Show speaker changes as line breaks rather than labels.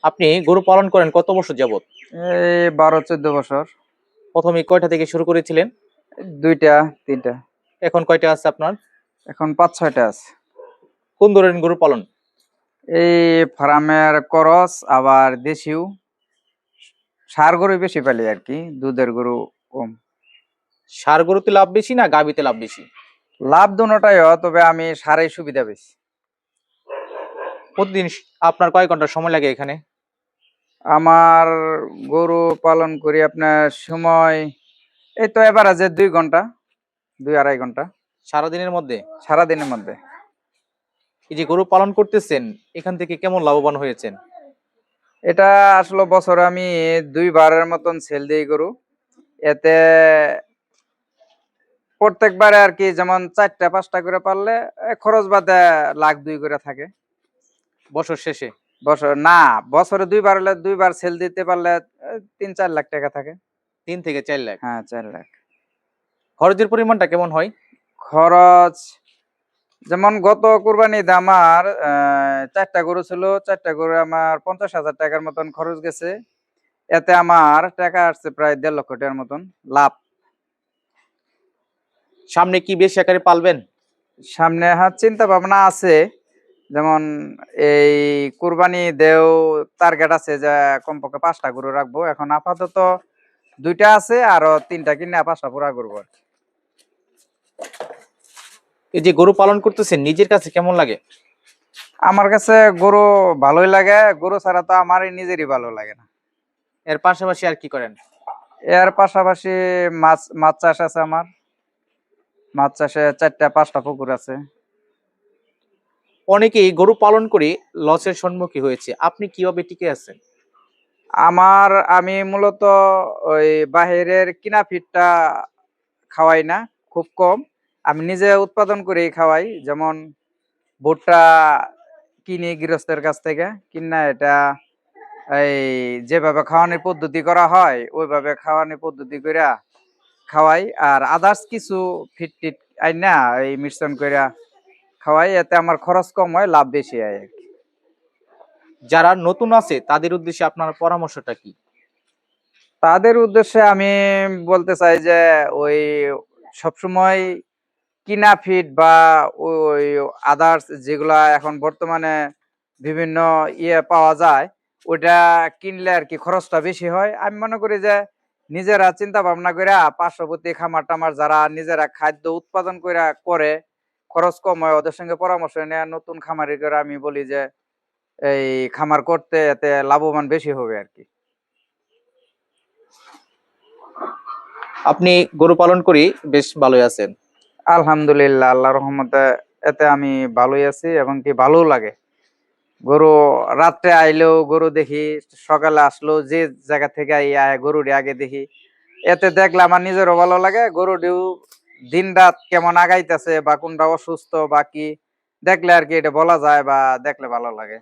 আপনি গরু পালন করেন কত বছর যাবত?
এই 12-14 বছর।
প্রথমে কয়টা থেকে শুরু করেছিলেন?
দুইটা, তিনটা।
এখন কয়টা আছে আপনার?
এখন 5-6টা আছে।
কোন ধরনের গরু পালন?
এই ফার্মের করস আবার দেশিও। ষাঁড় গরু বেশি পালি আর কি, দুধের গরু কম।
ষাঁড় গরুতে লাভ বেশি না গাভীতে লাভ বেশি?
লাভ দুটোটাই হয়, তবে আমি ষাঁড়েই সুবিধা বেশি।
প্রতিদিন আপনার কয় ঘন্টা সময় লাগে এখানে?
আমার গরু পালন করি আপনার সময় এই তো এভারেজে 2 ঘন্টা, 2-2.5 ঘন্টা
সারাদিনের মধ্যে?
সারাদিনের মধ্যে।
এই যে গরু পালন করতেছেন, এখান থেকে কেমন লাভবান হয়েছেন?
এটা আসলে বছরে আমি 2বারের মতন সেল দিই গরু। এতে প্রত্যেকবারে আর কি, যেমন 4টা-5টা করে পারলে খরচ বাদে 1,02,000 করে থাকে।
বছর শেষে?
বছরে 2বার হলে 2বার সেল দিতে পারলে 3-4 লাখ টাকা থাকে।
3 থেকে 4 লাখ?
হ্যাঁ, 4 লাখ।
খরচের পরিমাণটা কেমন হয়?
খরচ যেমন গত কুরবানিতে আমার 4টা গরু ছিল, 4টা গরু আমার 50,000 টাকার মতন খরচ গেছে। এতে আমার টাকা আসছে প্রায় 1.5 লক্ষ টাকার মতন লাভ।
সামনে কি বেশি আকারে পালবেন?
সামনে হ্যাঁ চিন্তা ভাবনা আছে, যেমন এই কুরবানি দেও টার্গেট আছে যে কমপক্ষে 5টা গরু রাখবো। এখন আপাতত 2টা আছে, আরো 3টা কিনে 5টা পুরা করবো।
এই যে গরু পালন করতেছেন, নিজের কাছে কেমন লাগে?
আমার কাছে গরু ভালোই লাগে, গরু ছাড়া তো আমারই নিজেরই ভালো লাগে না।
এর পাশাপাশি আর কি করেন?
এর পাশাপাশি মাছ মাছ চাষ আছে আমার। মাছ চাষে 4টা-5টা পুকুর আছে।
অনেকেই গরু পালন করে লসের সম্মুখীন হয়েছে, আপনি কিভাবে টিকে আছেন?
আমি মূলত ওই বাহিরের কিনা ফিডটা খাওয়াই না, খুব কম। আমি নিজে উৎপাদন করেই খাওয়াই। যেমন ভুট্টা কিনি গৃহস্থের কাছ থেকে, কিনা এটা এই যেভাবে খাওয়ানোর পদ্ধতি করা হয় ওইভাবে খাওয়ানোর পদ্ধতি কইরা খাওয়াই। আর আদার্স কিছু ফিট টিট আইনা এই মিশ্রণ কইরা খাওয়াই। এতে আমার খরচ কম হয়, লাভ বেশি হয় আর কি।
যারা নতুন আছে তাদের উদ্দেশ্যে আপনার পরামর্শটা কি?
তাদের উদ্দেশ্যে আমি বলতে চাই যে ওই সবসময় কিনা ফিড বা ওই আদার্স যেগুলা এখন বর্তমানে বিভিন্ন পাওয়া যায়, ওইটা কিনলে আর কি খরচটা বেশি হয়। আমি মনে করি যে নিজেরা চিন্তা ভাবনা করে পার্শ্ববর্তী খামার টামার যারা নিজেরা খাদ্য উৎপাদন করে খরচ কম হয়, ওদের সঙ্গে পরামর্শ নেওয়া নতুন খামারি করে আমি বলি যে এই খামার করতে এতে লাভবান বেশি হবে আর কি।
আপনি গরু পালন করে বেশ ভালোই আছেন।
আলহামদুলিল্লাহ, আল্লাহর রহমতে এতে আমি ভালোই আছি এবং কি ভালোও লাগে। গরু রাত্রে আইলেও গরু দেখি, সকালে আসলেও যে জায়গা থেকে গরুটি আগে দেখি। এতে দেখলে আমার নিজেরও ভালো লাগে, গরুটিও দিন রাত কেমন আগাইতেছে বা কোনটা অসুস্থ বা কি দেখলে আর কি এটা বলা যায় বা দেখলে ভালো লাগে।